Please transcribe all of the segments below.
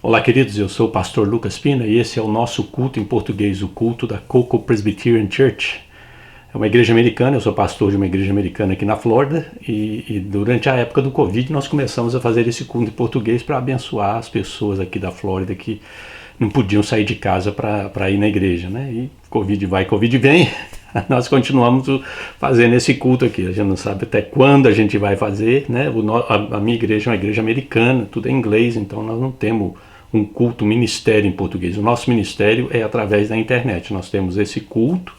Olá, queridos, eu sou o pastor Lucas Pina e esse é o nosso culto em português, o culto da Cocoa Presbyterian Church. É uma igreja americana, eu sou pastor de uma igreja americana aqui na Flórida e durante a época do Covid nós começamos a fazer esse culto em português para abençoar as pessoas aqui da Flórida que não podiam sair de casa para ir na igreja, né? E Covid vai, Covid vem, nós continuamos fazendo esse culto aqui. A gente não sabe até quando a gente vai fazer, né? A minha igreja é uma igreja americana, tudo é em inglês, então nós não temos um culto, ministério em português. O nosso ministério é através da internet. Nós temos esse culto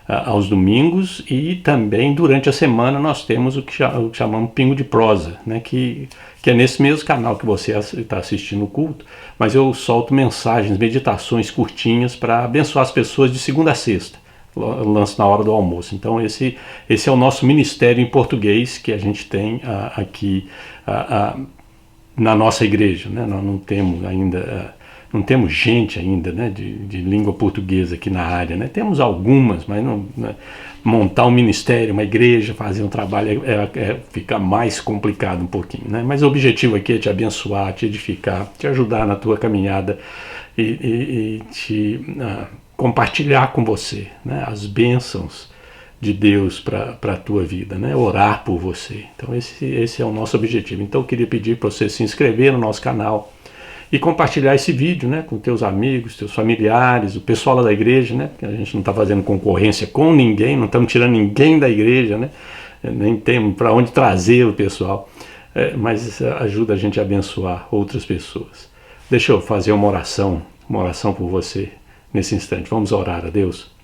aos domingos e também durante a semana nós temos o que chamamos Pingo de Prosa, né? Que é nesse mesmo canal que você está assistindo o culto, mas eu solto mensagens, meditações curtinhas para abençoar as pessoas de segunda a sexta. Lanço na hora do almoço. Então esse é o nosso ministério em português que a gente tem aqui na nossa igreja, né? Nós não temos ainda, não temos gente ainda, né, de língua portuguesa aqui na área, né? Temos algumas, mas não, né? Montar um ministério, uma igreja, fazer um trabalho fica mais complicado um pouquinho, né? Mas o objetivo aqui é te abençoar, te edificar, te ajudar na tua caminhada e te compartilhar com você, né, as bênçãos de Deus para a tua vida, né? Orar por você. Então esse é o nosso objetivo. Então eu queria pedir para você se inscrever no nosso canal e compartilhar esse vídeo, né, com teus amigos, teus familiares, o pessoal lá da igreja, né? Porque a gente não está fazendo concorrência com ninguém, não estamos tirando ninguém da igreja, né? Nem temos para onde trazer o pessoal, mas ajuda a gente a abençoar outras pessoas. Deixa eu fazer uma oração por você nesse instante. Vamos orar a Deus.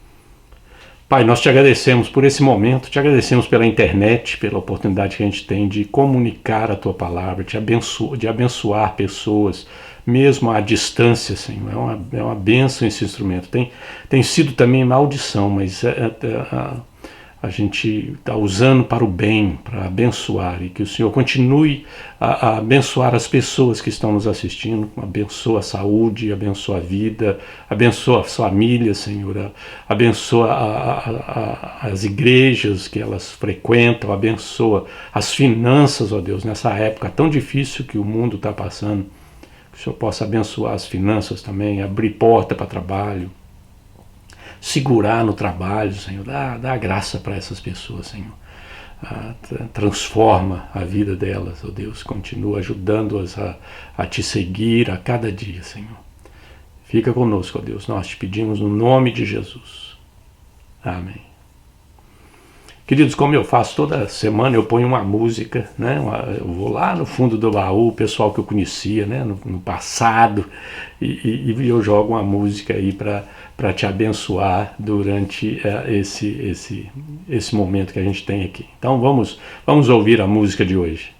Pai, nós te agradecemos por esse momento, te agradecemos pela internet, pela oportunidade que a gente tem de comunicar a tua palavra, de abençoar pessoas, mesmo à distância, Senhor. É uma bênção esse instrumento. Tem sido também maldição, mas a gente está usando para o bem, para abençoar, e que o Senhor continue a abençoar as pessoas que estão nos assistindo, abençoa a saúde, abençoa a vida, abençoa as famílias, Senhor, abençoa as igrejas que elas frequentam, abençoa as finanças, ó Deus, nessa época tão difícil que o mundo está passando, que o Senhor possa abençoar as finanças também, abrir porta para trabalho, segurar no trabalho, Senhor, dá graça para essas pessoas, Senhor. Transforma a vida delas, ó Deus, continua ajudando-as a te seguir a cada dia, Senhor. Fica conosco, ó Deus, nós te pedimos no nome de Jesus. Amém. Queridos, como eu faço toda semana, eu ponho uma música, né? Eu vou lá no fundo do baú, o pessoal que eu conhecia, né, no passado, e eu jogo uma música aí para te abençoar durante esse momento que a gente tem aqui. Então vamos ouvir a música de hoje.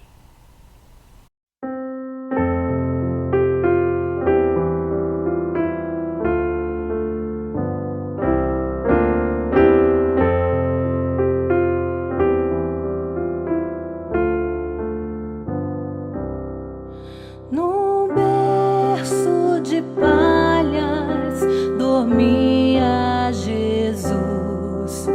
Num berço de palhas dormia Jesus,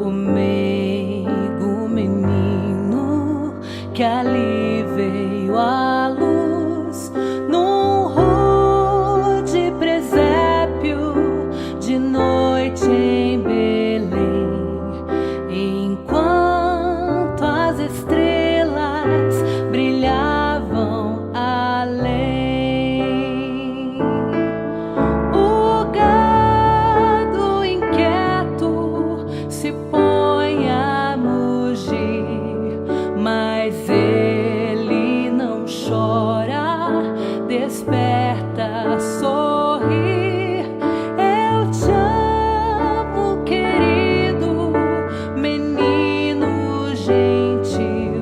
o meigo menino que ali veio à luz, num rude presépio de noite em Belém, enquanto as estrelas brilhavam além. O gado inquieto se põe a mugir, mas ele não chora, desperta, sorri. Eu te amo, querido menino gentil.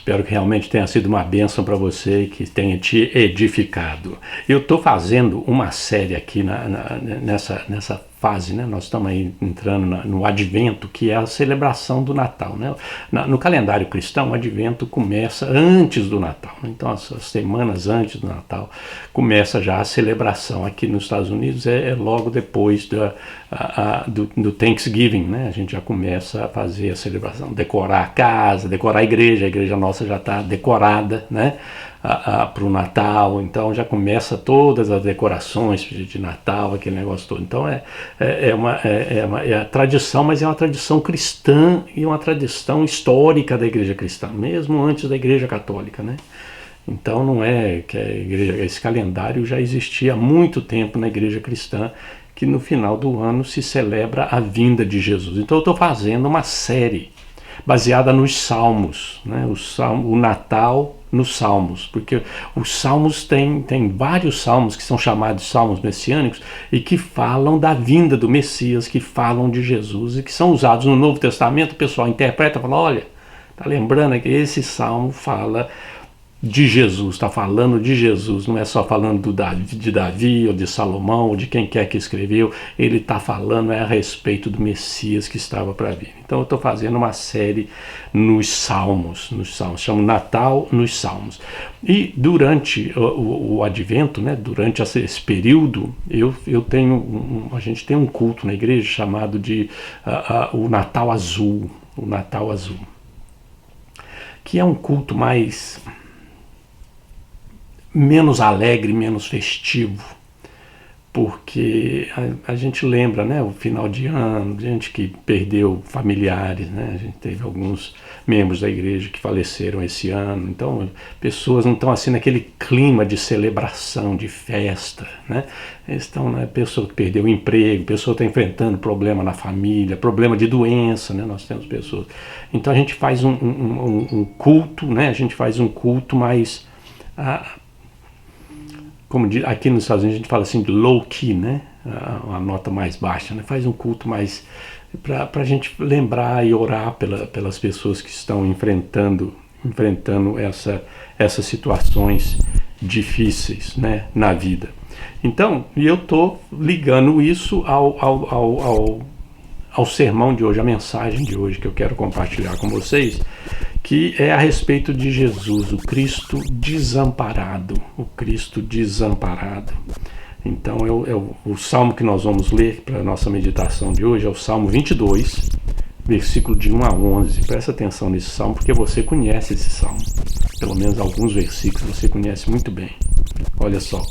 Espero que realmente tenha sido uma bênção para você, que tenha te edificado. Eu estou fazendo uma série aqui nessa fase, né? Nós estamos aí entrando no Advento, que é a celebração do Natal, né? No calendário cristão, o Advento começa antes do Natal, né? Então as semanas antes do Natal começa já a celebração. Aqui nos Estados Unidos é logo depois do Thanksgiving, né? A gente já começa a fazer a celebração, decorar a casa, decorar a igreja nossa já está decorada, né? Para o Natal, então já começa todas as decorações de Natal, aquele negócio todo. Então é a tradição, mas é uma tradição cristã e uma tradição histórica da igreja cristã, mesmo antes da igreja católica, né? Então não é que esse calendário já existia há muito tempo na igreja cristã, que no final do ano se celebra a vinda de Jesus. Então eu estou fazendo uma série baseada nos Salmos, né? O Natal nos Salmos, porque os Salmos tem vários Salmos que são chamados Salmos messiânicos e que falam da vinda do Messias, que falam de Jesus e que são usados no Novo Testamento. O pessoal interpreta e fala, olha, tá lembrando que esse Salmo fala de Jesus, está falando de Jesus, não é só falando de Davi ou de Salomão ou de quem quer que escreveu, ele está falando a respeito do Messias que estava para vir. Então eu estou fazendo uma série nos Salmos, chama Natal nos Salmos. E durante o Advento, né, durante esse período, a gente tem um culto na igreja chamado de o Natal Azul, que é um culto menos alegre, menos festivo, porque a gente lembra, né, o final de ano, gente que perdeu familiares, né, a gente teve alguns membros da igreja que faleceram esse ano, então pessoas não estão assim naquele clima de celebração, de festa, né, eles estão, né, pessoa que perdeu o emprego, pessoa que está enfrentando problema na família, problema de doença, né, nós temos pessoas, então a gente faz um culto, né, a gente faz um culto mais como aqui nos Estados Unidos a gente fala assim de low key, né? Uma nota mais baixa, né? Faz um culto mais para a gente lembrar e orar pelas pessoas que estão enfrentando essas situações difíceis, né, na vida. Então, eu estou ligando isso ao sermão de hoje, a mensagem de hoje que eu quero compartilhar com vocês, que é a respeito de Jesus, o Cristo desamparado, Então o salmo que nós vamos ler para a nossa meditação de hoje é o Salmo 22, versículo de 1 a 11. Presta atenção nesse salmo, porque você conhece esse salmo, pelo menos alguns versículos você conhece muito bem. Olha só,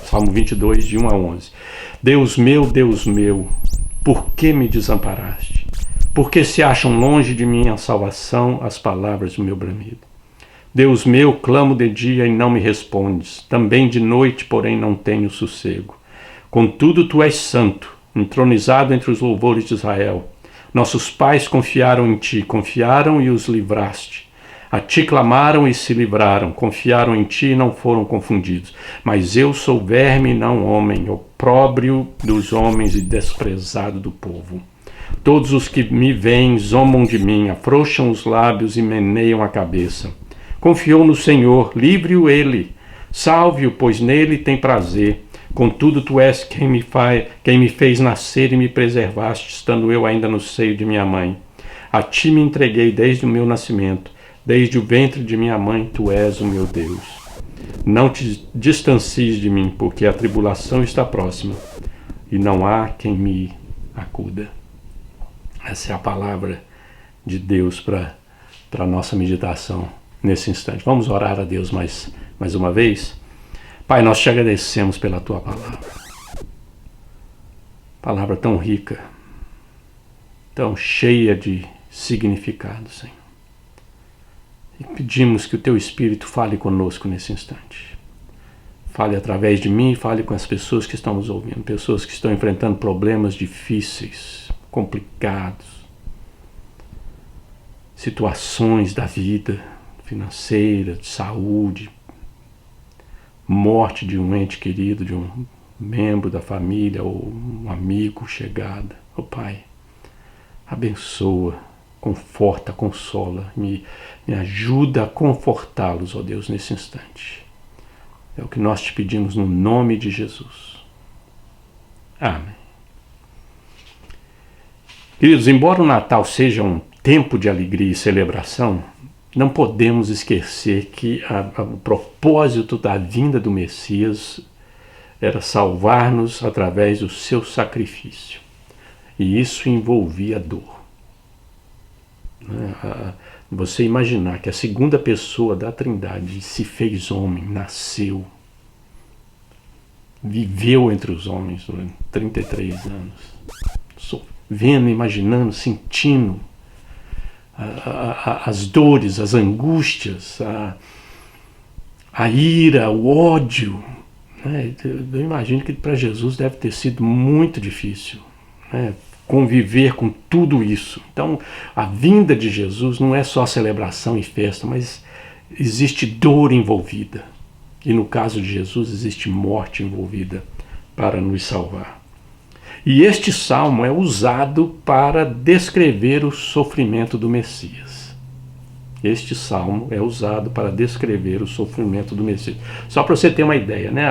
Salmo 22, de 1 a 11. Deus meu, por que me desamparaste? Porque se acham longe de mim a salvação, as palavras do meu bramido. Deus meu, clamo de dia e não me respondes, também de noite, porém não tenho sossego. Contudo, tu és santo, entronizado entre os louvores de Israel. Nossos pais confiaram em ti, confiaram e os livraste. A ti clamaram e se livraram, confiaram em ti e não foram confundidos. Mas eu sou verme e não homem, opróbrio dos homens e desprezado do povo. Todos os que me veem zombam de mim, afrouxam os lábios e meneiam a cabeça. Confiou no Senhor, livre-o ele. Salve-o, pois nele tem prazer. Contudo, tu és quem me fez nascer e me preservaste, estando eu ainda no seio de minha mãe. A ti me entreguei desde o meu nascimento. Desde o ventre de minha mãe, tu és o meu Deus. Não te distancies de mim, porque a tribulação está próxima, e não há quem me acuda. Essa é a palavra de Deus para a nossa meditação nesse instante. Vamos orar a Deus mais uma vez? Pai, nós te agradecemos pela tua palavra. Palavra tão rica, tão cheia de significado, Senhor. E pedimos que o teu Espírito fale conosco nesse instante. Fale através de mim, fale com as pessoas que estão nos ouvindo, pessoas que estão enfrentando problemas difíceis, complicados, situações da vida financeira, de saúde, morte de um ente querido, de um membro da família ou um amigo chegado. Pai, abençoa, conforta, consola, me ajuda a confortá-los, ó Deus, nesse instante. É o que nós te pedimos no nome de Jesus. Amém. Queridos, embora o Natal seja um tempo de alegria e celebração, não podemos esquecer que o propósito da vinda do Messias era salvar-nos através do seu sacrifício. E isso envolvia dor. Você imaginar que a segunda pessoa da Trindade se fez homem, nasceu, viveu entre os homens durante 33 anos, vendo, imaginando, sentindo as dores, as angústias, a ira, o ódio. Eu imagino que para Jesus deve ter sido muito difícil, conviver com tudo isso. Então, a vinda de Jesus não é só celebração e festa, mas existe dor envolvida. E no caso de Jesus, existe morte envolvida para nos salvar. E este salmo é usado para descrever o sofrimento do Messias. Este salmo é usado para descrever o sofrimento do Messias. Só para você ter uma ideia, né?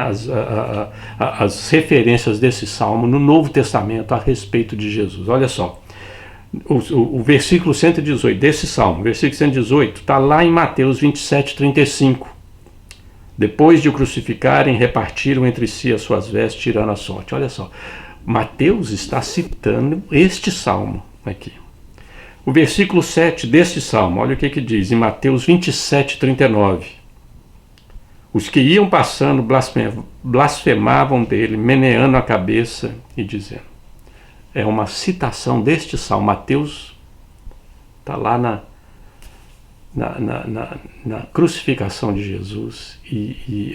As referências desse salmo no Novo Testamento a respeito de Jesus. Olha só, o versículo 118 desse salmo, versículo 118, está lá em Mateus 27:35. Depois de o crucificarem, repartiram entre si as suas vestes, tirando a sorte. Olha só, Mateus está citando este salmo aqui. O versículo 7 deste salmo, olha o que diz em Mateus 27:39. Os que iam passando blasfemavam dele, meneando a cabeça e dizendo. É uma citação deste salmo. Mateus está lá na crucificação de Jesus e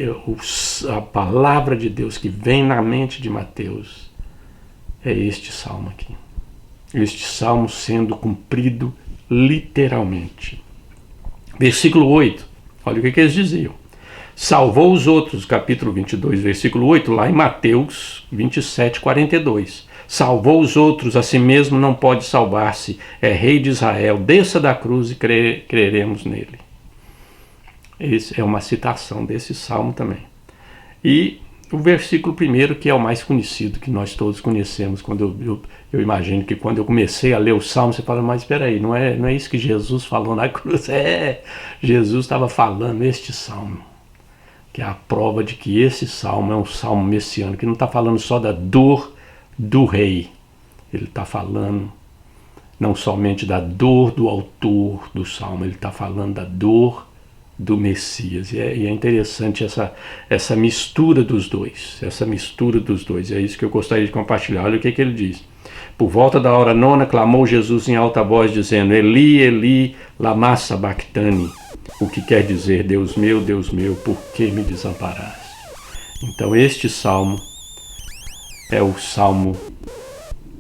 a palavra de Deus que vem na mente de Mateus é este salmo aqui. Este salmo sendo cumprido literalmente. Versículo 8, olha o que eles diziam. Salvou os outros, capítulo 22, versículo 8, lá em Mateus 27:42. Salvou os outros, a si mesmo não pode salvar-se. É rei de Israel, desça da cruz e creremos nele. Essa é uma citação desse salmo também. E o versículo primeiro, que é o mais conhecido, que nós todos conhecemos. Quando eu imagino que quando eu comecei a ler o salmo, você fala, mas espera aí, não é isso que Jesus falou na cruz? Jesus estava falando este salmo, que é a prova de que esse salmo é um salmo messiânico, que não está falando só da dor do rei. Ele está falando não somente da dor do autor do salmo, ele está falando da dor do Messias. E é interessante essa mistura dos dois. É isso que eu gostaria de compartilhar. Olha o que ele diz. Por volta da hora nona, clamou Jesus em alta voz, dizendo, Eli, Eli, lama sabachthani, o que quer dizer, Deus meu, por que me desamparaste? Então este salmo é o salmo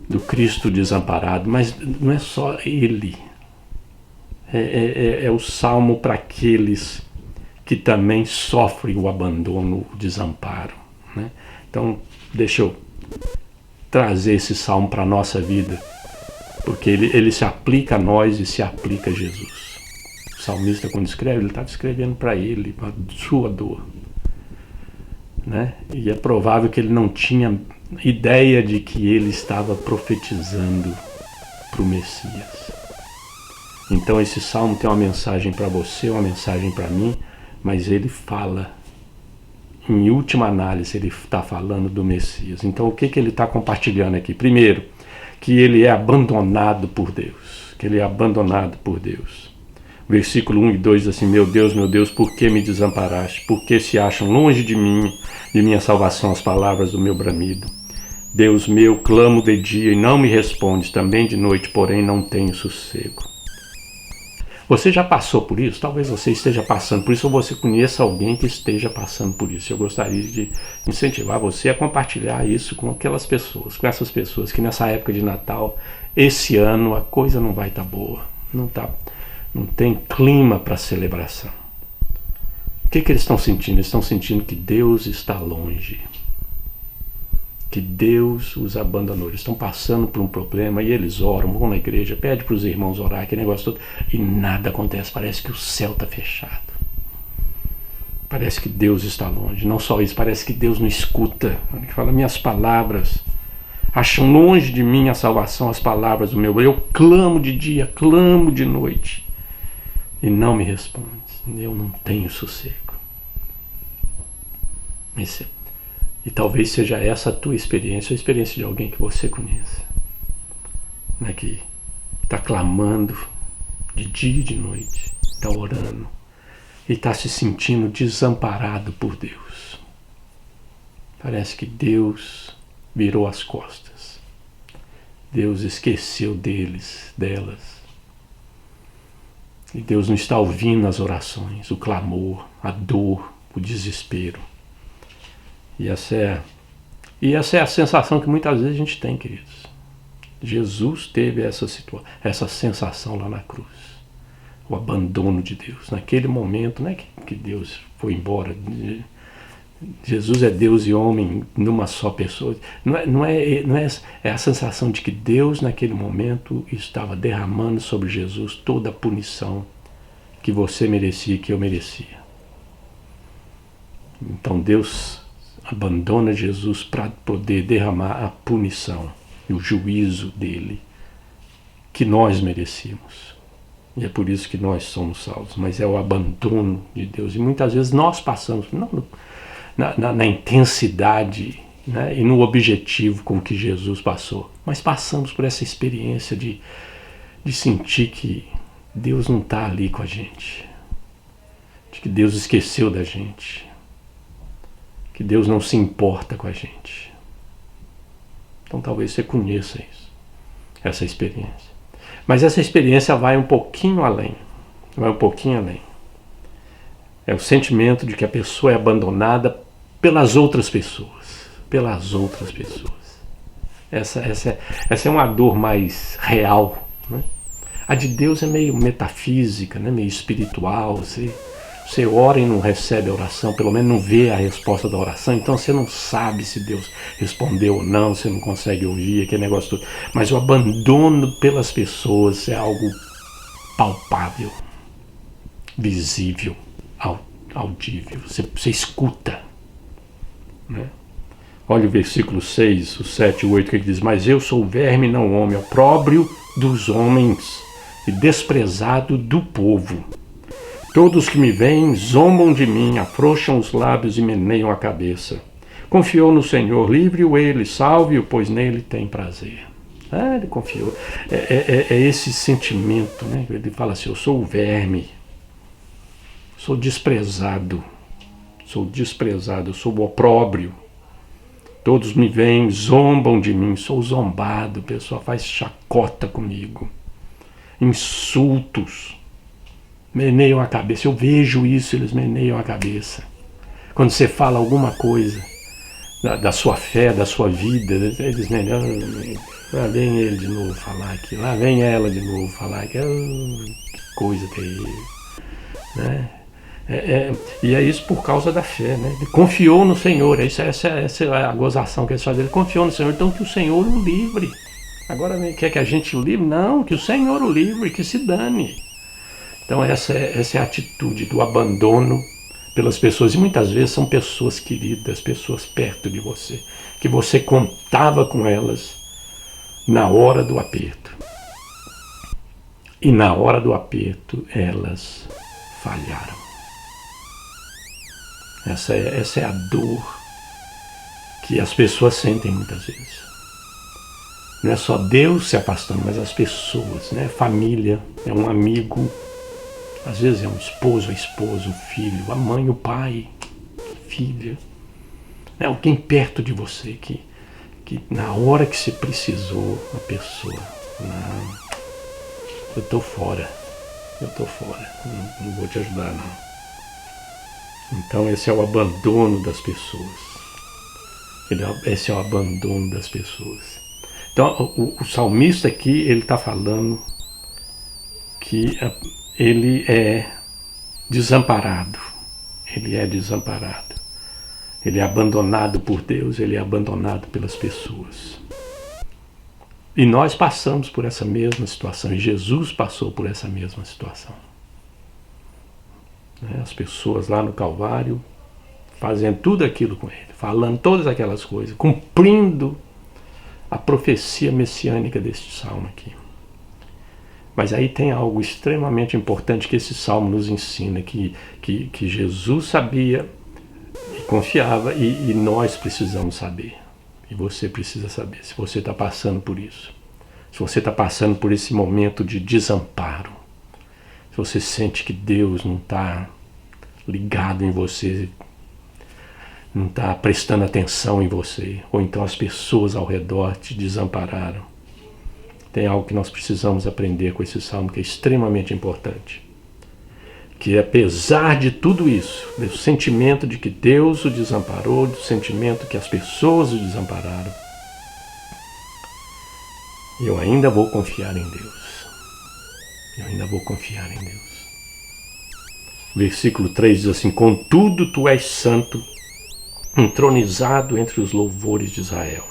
do Cristo desamparado, mas não é só ele. É o salmo para aqueles que também sofrem o abandono, o desamparo, né? Então, deixa eu trazer esse salmo para a nossa vida, porque ele se aplica a nós e se aplica a Jesus. O salmista, quando escreve, ele estava escrevendo para ele, para a sua dor, né? E é provável que ele não tinha ideia de que ele estava profetizando para o Messias. Então esse salmo tem uma mensagem para você, uma mensagem para mim, mas ele fala, em última análise, ele está falando do Messias. Então o que ele está compartilhando aqui? Primeiro, que ele é abandonado por Deus, Versículo 1 e 2 diz assim, meu Deus, por que me desamparaste? Por que se acham longe de mim, de minha salvação, as palavras do meu bramido? Deus meu, clamo de dia e não me respondes, também de noite, porém não tenho sossego. Você já passou por isso? Talvez você esteja passando por isso, ou você conheça alguém que esteja passando por isso. Eu gostaria de incentivar você a compartilhar isso com aquelas pessoas, com essas pessoas que nessa época de Natal, esse ano, a coisa não vai estar boa. Não tem clima para celebração. O que eles estão sentindo? Eles estão sentindo que Deus está longe. que Deus os abandonou. Eles estão passando por um problema e eles oram, vão na igreja, pedem para os irmãos orar, aquele negócio todo, e nada acontece. Parece que o céu está fechado. Parece que Deus está longe. Não só isso, parece que Deus não escuta. Ele fala, minhas palavras acham longe de mim a salvação, as palavras do meu. Eu clamo de dia, clamo de noite, e não me responde. Eu não tenho sossego. E talvez seja essa a tua experiência, ou a experiência de alguém que você conheça, né, que está clamando de dia e de noite, está orando e está se sentindo desamparado por Deus. Parece que Deus virou as costas. Deus esqueceu delas. E Deus não está ouvindo as orações, o clamor, a dor, o desespero. E essa é a sensação que muitas vezes a gente tem, queridos. Jesus teve essa sensação lá na cruz. O abandono de Deus. Naquele momento, não é que Deus foi embora. Jesus é Deus e homem numa só pessoa. É a sensação de que Deus, naquele momento, estava derramando sobre Jesus toda a punição que você merecia e que eu merecia. Então Deus abandona Jesus para poder derramar a punição e o juízo dele que nós merecíamos. E é por isso que nós somos salvos. Mas é o abandono de Deus. E muitas vezes nós passamos, não na intensidade, né, e no objetivo com que Jesus passou, mas passamos por essa experiência de sentir que Deus não está ali com a gente, de que Deus esqueceu da gente, que Deus não se importa com a gente. Então talvez você conheça isso, essa experiência. Mas essa experiência vai um pouquinho além. É o sentimento de que a pessoa é abandonada pelas outras pessoas. Essa é uma dor mais real, né? A de Deus é meio metafísica, né? Meio espiritual. Você ora e não recebe a oração, pelo menos não vê a resposta da oração, então você não sabe se Deus respondeu ou não, você não consegue ouvir aquele negócio todo. Mas o abandono pelas pessoas é algo palpável, visível, audível. Você escuta, né? Olha o versículo 6, o 7 e o 8, que ele diz: mas eu sou verme, não homem, opróbrio dos homens e desprezado do povo. Todos que me veem zombam de mim, afrouxam os lábios e meneiam a cabeça. Confiou no Senhor, livre-o ele, salve-o, pois nele tem prazer. Ele confiou. É esse sentimento, né? Ele fala assim: eu sou o verme, sou desprezado, eu sou o opróbrio. Todos me veem, zombam de mim, sou zombado, o pessoal faz chacota comigo. Insultos. Meneiam a cabeça, eu vejo isso, eles meneiam a cabeça. Quando você fala alguma coisa da sua fé, da sua vida, eles meneiam. Lá vem ele de novo falar aqui, lá vem ela de novo falar aqui. Que coisa terrível, né? E é isso por causa da fé, né? Ele confiou no Senhor, essa é a gozação que eles fazem. Ele confiou no Senhor, então que o Senhor o livre. Agora quer que a gente o livre? Não, que o Senhor o livre, que se dane. Então essa é a atitude do abandono pelas pessoas. E muitas vezes são pessoas queridas, pessoas perto de você, que você contava com elas na hora do aperto. E na hora do aperto elas falharam. Essa é a dor que as pessoas sentem muitas vezes. Não é só Deus se afastando, mas as pessoas, né? Família, é um amigo. Às vezes é um esposo, a esposa, o filho, a mãe, o pai, a filha. É alguém perto de você que na hora que você precisou, a pessoa, não, eu estou fora, não vou te ajudar não. Então esse é o abandono das pessoas. Esse é o abandono das pessoas. Então o salmista aqui, ele está falando que ele é desamparado. Ele é abandonado por Deus, ele é abandonado pelas pessoas. E nós passamos por essa mesma situação, e Jesus passou por essa mesma situação. As pessoas lá no Calvário fazendo tudo aquilo com ele, falando todas aquelas coisas, cumprindo a profecia messiânica deste salmo aqui. Mas aí tem algo extremamente importante que esse salmo nos ensina, que Jesus sabia e confiava, e nós precisamos saber. E você precisa saber, se você está passando por isso. Se você está passando por esse momento de desamparo. Se você sente que Deus não está ligado em você, não está prestando atenção em você, ou então as pessoas ao redor te desampararam. Tem algo que nós precisamos aprender com esse salmo que é extremamente importante. Que apesar de tudo isso, do sentimento de que Deus o desamparou, do sentimento que as pessoas o desampararam, eu ainda vou confiar em Deus. Eu ainda vou confiar em Deus. Versículo 3 diz assim: contudo tu és santo, entronizado entre os louvores de Israel.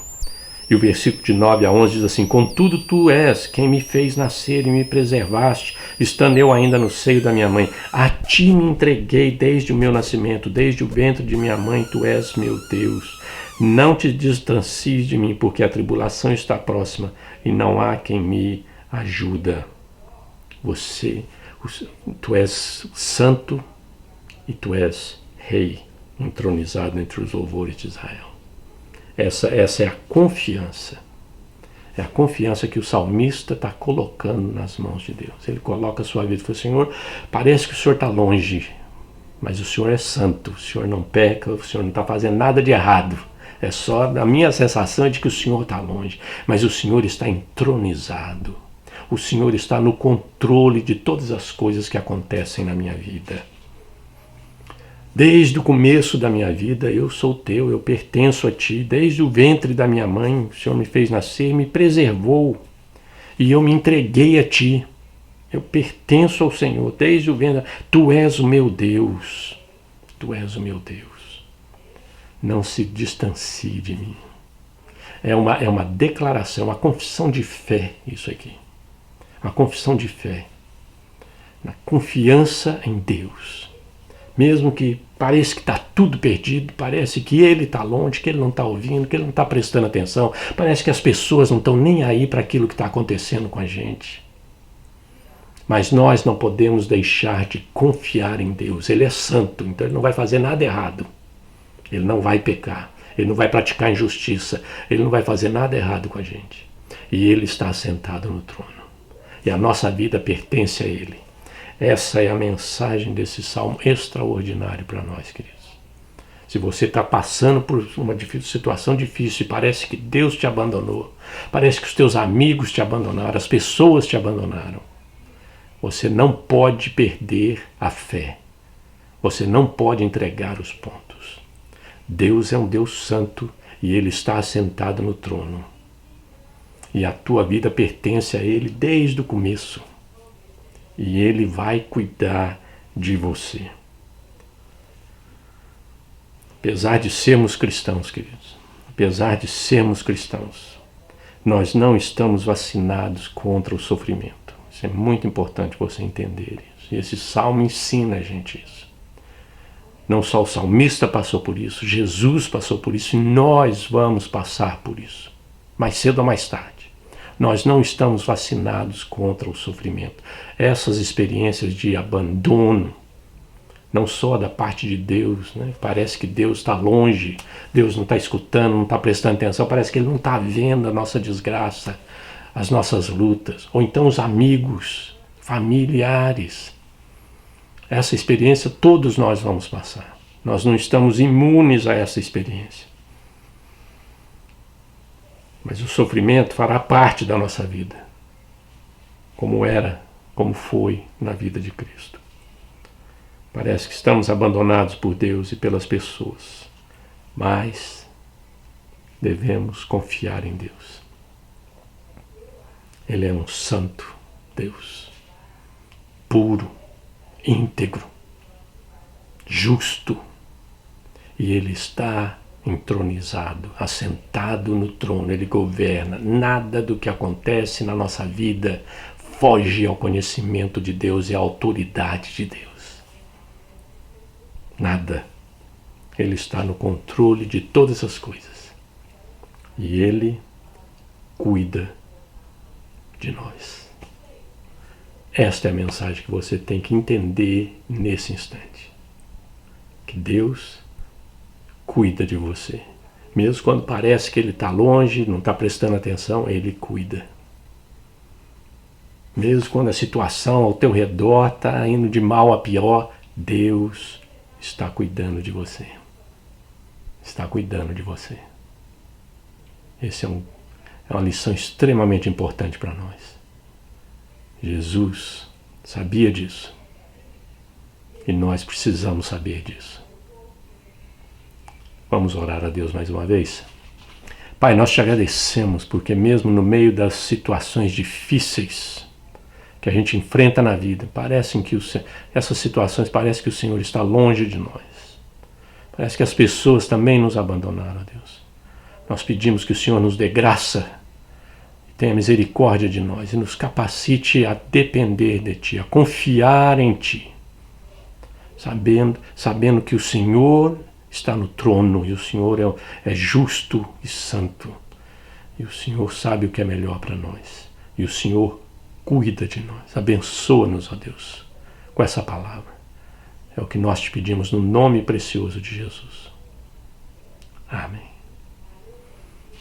E o versículo de 9 a 11 diz assim: contudo tu és quem me fez nascer e me preservaste, estando eu ainda no seio da minha mãe. A ti me entreguei desde o meu nascimento, desde o ventre de minha mãe, tu és meu Deus. Não te distancies de mim, porque a tribulação está próxima e não há quem me ajuda. Tu és santo e tu és rei, entronizado entre os louvores de Israel. Essa é a confiança. É a confiança que o salmista está colocando nas mãos de Deus. Ele coloca a sua vida e fala: Senhor, parece que o Senhor está longe, mas o Senhor é santo, o Senhor não peca, o Senhor não está fazendo nada de errado. É só a minha sensação é de que o Senhor está longe, mas o Senhor está entronizado. O Senhor está no controle de todas as coisas que acontecem na minha vida. Desde o começo da minha vida, eu sou teu, eu pertenço a ti. Desde o ventre da minha mãe, o Senhor me fez nascer, me preservou. E eu me entreguei a ti. Eu pertenço ao Senhor, desde o ventre. Tu és o meu Deus. Tu és o meu Deus. Não se distancie de mim. É uma declaração, uma confissão de fé, isso aqui. Uma confissão de fé. Na confiança em Deus. Mesmo que pareça que está tudo perdido, parece que ele está longe, que ele não está ouvindo, que ele não está prestando atenção, parece que as pessoas não estão nem aí para aquilo que está acontecendo com a gente. Mas nós não podemos deixar de confiar em Deus. Ele é santo, então ele não vai fazer nada errado. Ele não vai pecar, ele não vai praticar injustiça, ele não vai fazer nada errado com a gente. E ele está assentado no trono. E a nossa vida pertence a ele. Essa é a mensagem desse salmo extraordinário para nós, queridos. Se você está passando por uma situação difícil e parece que Deus te abandonou, parece que os teus amigos te abandonaram, as pessoas te abandonaram, você não pode perder a fé. Você não pode entregar os pontos. Deus é um Deus santo e Ele está assentado no trono. E a tua vida pertence a Ele desde o começo. E Ele vai cuidar de você. Apesar de sermos cristãos, queridos, apesar de sermos cristãos, nós não estamos vacinados contra o sofrimento. Isso é muito importante você entender isso. E esse salmo ensina a gente isso. Não só o salmista passou por isso, Jesus passou por isso e nós vamos passar por isso. Mais cedo ou mais tarde. Nós não estamos vacinados contra o sofrimento. Essas experiências de abandono, não só da parte de Deus, né? Parece que Deus está longe, Deus não está escutando, não está prestando atenção, parece que Ele não está vendo a nossa desgraça, as nossas lutas, ou então os amigos, familiares. Essa experiência todos nós vamos passar. Nós não estamos imunes a essa experiência. Mas o sofrimento fará parte da nossa vida, como era, como foi na vida de Cristo. Parece que estamos abandonados por Deus e pelas pessoas, mas devemos confiar em Deus. Ele é um santo Deus, puro, íntegro, justo. E Ele está entronizado, assentado no trono, Ele governa. Nada do que acontece na nossa vida foge ao conhecimento de Deus e à autoridade de Deus. Nada. Ele está no controle de todas as coisas. E Ele cuida de nós. Esta é a mensagem que você tem que entender nesse instante. Que Deus cuida de você. Mesmo quando parece que Ele está longe, não está prestando atenção, Ele cuida. Mesmo quando a situação ao teu redor está indo de mal a pior, Deus está cuidando de você. Está cuidando de você. Essa é uma lição extremamente importante para nós. Jesus sabia disso. E nós precisamos saber disso. Vamos orar a Deus mais uma vez? Pai, nós te agradecemos porque mesmo no meio das situações difíceis que a gente enfrenta na vida, essas situações parecem que o Senhor está longe de nós. Parece que as pessoas também nos abandonaram, Deus. Nós pedimos que o Senhor nos dê graça, tenha misericórdia de nós e nos capacite a depender de Ti, a confiar em Ti, sabendo que o Senhor está no trono e o Senhor é justo e santo. E o Senhor sabe o que é melhor para nós. E o Senhor cuida de nós. Abençoa-nos, ó Deus, com essa palavra. É o que nós te pedimos no nome precioso de Jesus. Amém.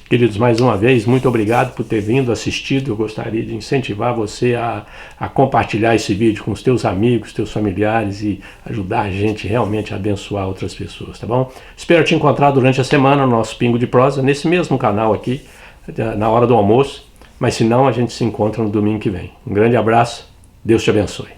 Queridos, mais uma vez, muito obrigado por ter vindo, assistido. Eu gostaria de incentivar você a compartilhar esse vídeo com os teus amigos, teus familiares e ajudar a gente realmente a abençoar outras pessoas, tá bom? Espero te encontrar durante a semana no nosso Pingo de Prosa, nesse mesmo canal aqui, na hora do almoço. Mas se não, a gente se encontra no domingo que vem. Um grande abraço, Deus te abençoe.